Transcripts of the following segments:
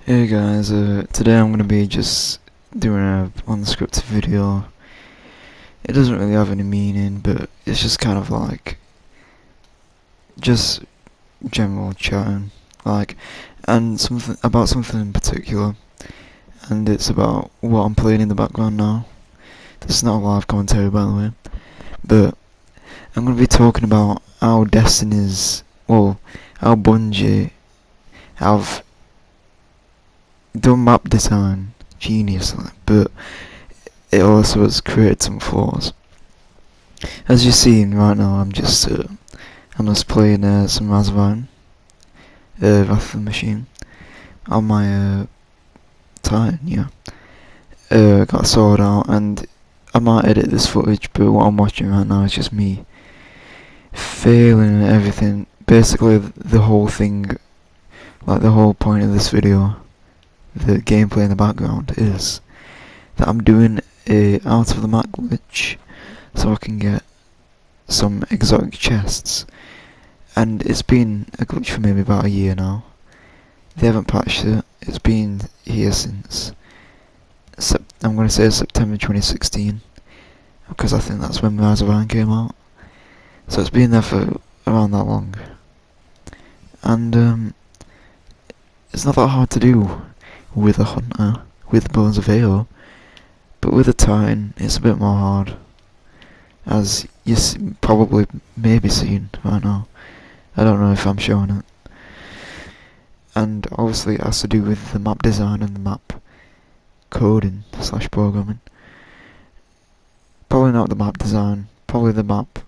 Hey guys, today I'm gonna be just doing a unscripted video. It doesn't really have any meaning, but it's just kind of like just general chatting, like, and something in particular, and it's about what I'm playing in the background now. This is not a live commentary, by the way, but I'm gonna be talking about how how Bungie have done map design geniusly, but it also has created some flaws. As you're seeing right now, I'm just playing some Razvan, Wrath of the Machine, on my Titan. Yeah, got a sword out, and I might edit this footage, but what I'm watching right now is just me failing at everything. Basically, the whole thing, like the whole point of this video, the gameplay in the background is that I'm doing a out of the map glitch so I can get some exotic chests, and it's been a glitch for maybe about a year now. They haven't patched it. It's been here since I'm going to say September 2016, because I think that's when Rise of Iron came out. So it's been there for around that long, and it's not that hard to do with a hunter with Bones of AO, but with a Titan it's a bit more hard, as you probably maybe seen right now. I don't know if I'm showing it. And obviously it has to do with the map design and the map coding / programming. Probably not the map design, probably the map,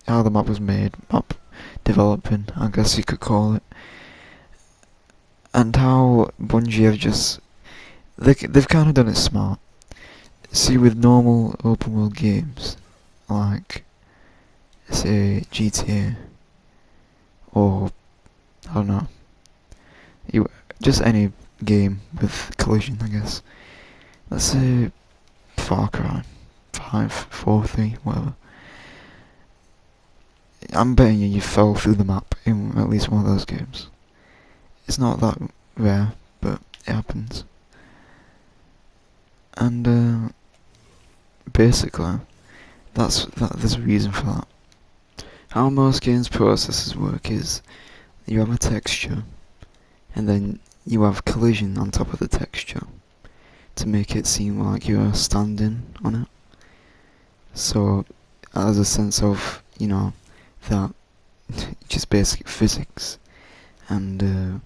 how the map was made, map developing, I guess you could call it. And how Bungie have just, they've kind of done it smart. See, with normal open world games, like, say, GTA, or, I don't know, just any game with collision, I guess. Let's say Far Cry 5, 4, 3, whatever. I'm betting you fell through the map in at least one of those games. It's not that rare, but it happens. And basically, there's a reason for that. How most games processes work is you have a texture, and then you have collision on top of the texture to make it seem like you're standing on it. So, as a sense of, that just basic physics, and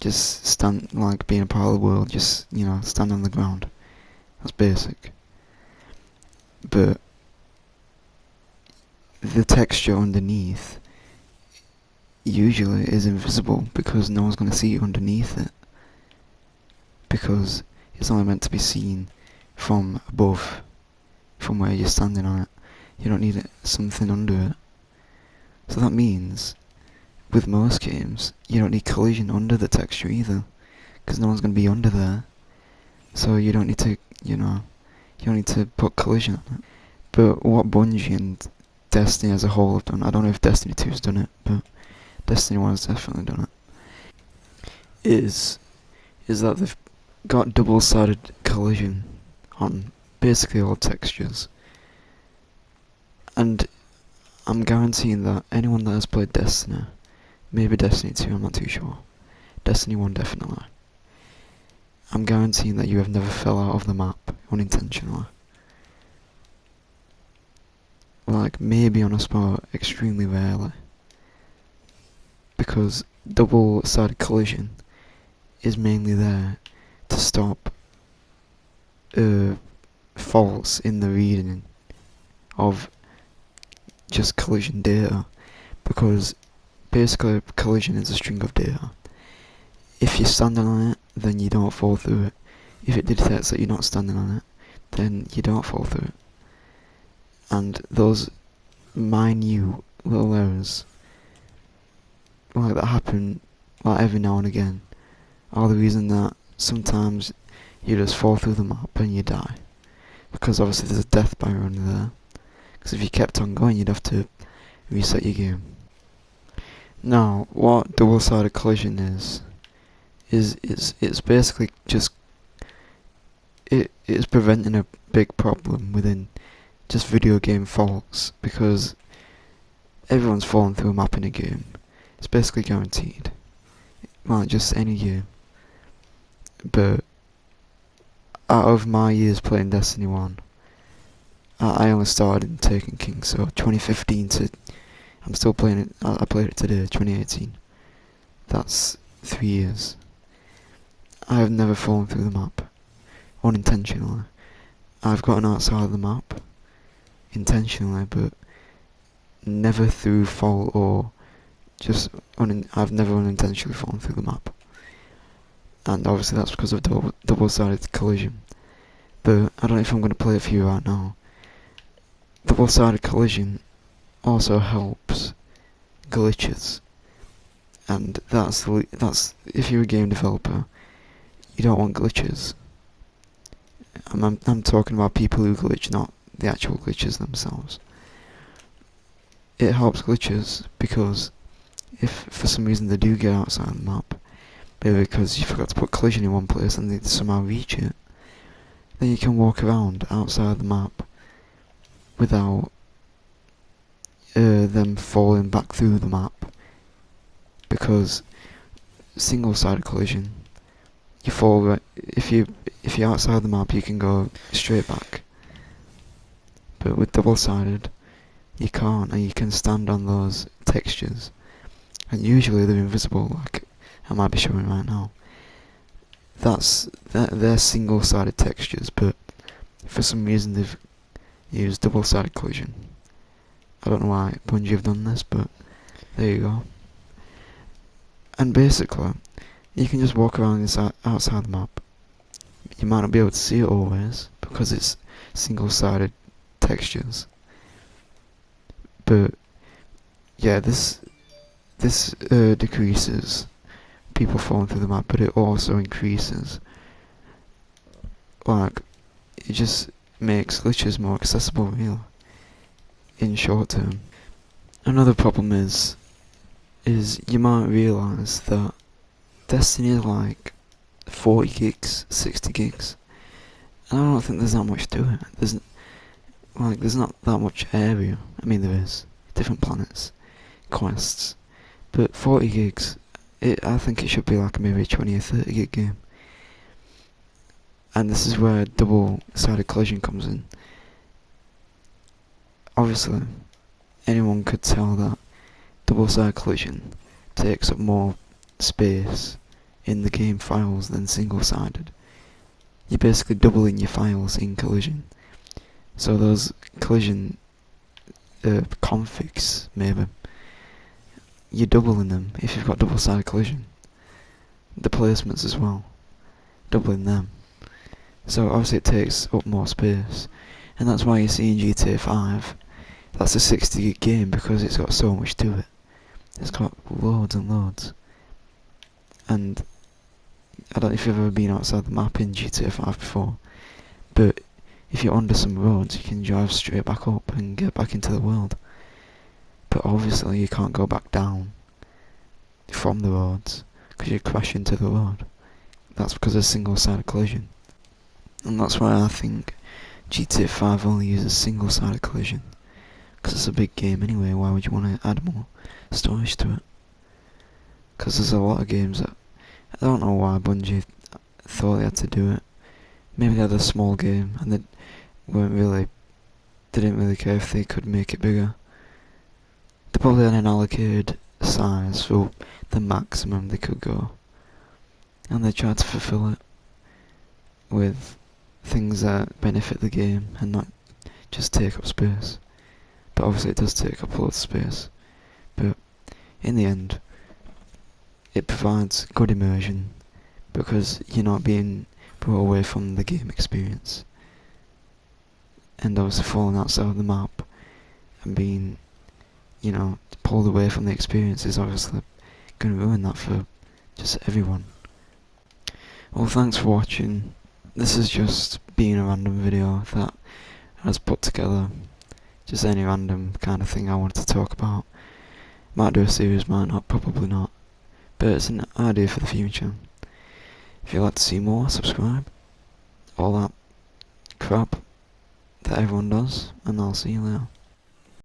just stand, like being a part of the world, just, stand on the ground. That's basic. But the texture underneath usually is invisible because no one's going to see it underneath it, because it's only meant to be seen from above, from where you're standing on it. You don't need something under it. So that means with most games you don't need collision under the texture either, because no one's going to be under there. So you don't need to, you don't need to put collision on it. But what Bungie and Destiny as a whole have done, I don't know if Destiny 2's done it, but Destiny 1 has definitely done it, is that they've got double-sided collision on basically all textures. And I'm guaranteeing that anyone that has played Destiny, maybe Destiny 2, I'm not too sure, Destiny 1 definitely, I'm guaranteeing that you have never fell out of the map unintentionally. Like, maybe on a spot, extremely rarely. Because double-sided collision is mainly there to stop faults in the reading of just collision data. Because basically collision is a string of data. If you're standing on it, then you don't fall through it. If it detects that you're not standing on it, then you don't fall through it. And those minute little errors, like that happen like every now and again, are the reason that sometimes you just fall through the map and you die. Because obviously there's a death barrier under there. Because if you kept on going, you'd have to reset your game. Now, what double-sided collision is it's basically just it is preventing a big problem within just video game faults, because everyone's fallen through a map in a game. It's basically guaranteed. Well, just any game. But out of my years playing Destiny 1, I only started in Taken King, so 2015 to... I'm still playing it. I played it today, 2018. That's 3 years. I have never fallen through the map. Unintentionally. I've gotten outside of the map intentionally, but never through fault or just I've never unintentionally fallen through the map. And obviously that's because of double-sided collision. But I don't know if I'm going to play it for you right now. Double-sided collision also helps glitches, and that's if you're a game developer, you don't want glitches. I'm talking about people who glitch, not the actual glitches themselves. It helps glitches because if for some reason they do get outside the map, maybe because you forgot to put collision in one place and they somehow reach it, then you can walk around outside the map without them falling back through the map. Because single-sided collision, you fall right, if you're outside the map, you can go straight back. But with double-sided, you can't, and you can stand on those textures, and usually they're invisible, like I might be showing right now. They're single-sided textures, but for some reason they've used double-sided collision. I don't know why Bungie have done this, but there you go. And basically, you can just walk around outside the map. You might not be able to see it always, because it's single-sided textures. But yeah, this decreases people falling through the map, but it also increases, like, it just makes glitches more accessible, really, in short term. Another problem is you might realise that Destiny is like 40 gigs, 60 gigs, and I don't think there's that much to it. There's not that much area. I mean, there is different planets, quests, but 40 gigs, I think it should be like maybe a 20 or 30 gig game. And this is where double-sided collision comes in. Obviously, anyone could tell that double-sided collision takes up more space in the game files than single-sided. You're basically doubling your files in collision. So those collision configs, maybe, you're doubling them if you've got double-sided collision. The placements as well, doubling them. So obviously it takes up more space, and that's why you see in GTA 5, that's a 60 gig game, because it's got so much to it. It's got loads and loads. And I don't know if you've ever been outside the map in GTA 5 before, but if you're under some roads, you can drive straight back up and get back into the world. But obviously you can't go back down from the roads, because you crash into the road. That's because of single-sided collision. And that's why I think GTA 5 only uses single-sided collision. Because it's a big game anyway, why would you want to add more storage to it? Because there's a lot of games that... I don't know why Bungie thought they had to do it. Maybe they had a small game and they didn't really care if they could make it bigger. They probably had an allocated size for the maximum they could go, and they tried to fulfill it with things that benefit the game and not just take up space. But obviously it does take up a lot of space, but in the end it provides good immersion, because you're not being brought away from the game experience. And obviously falling outside the map and being, pulled away from the experience is obviously going to ruin that for just everyone. Well, thanks for watching. This is just being a random video that I just put together. Just any random kind of thing I wanted to talk about. Might do a series, might not, probably not. But it's an idea for the future. If you'd like to see more, subscribe. All that crap that everyone does, and I'll see you later.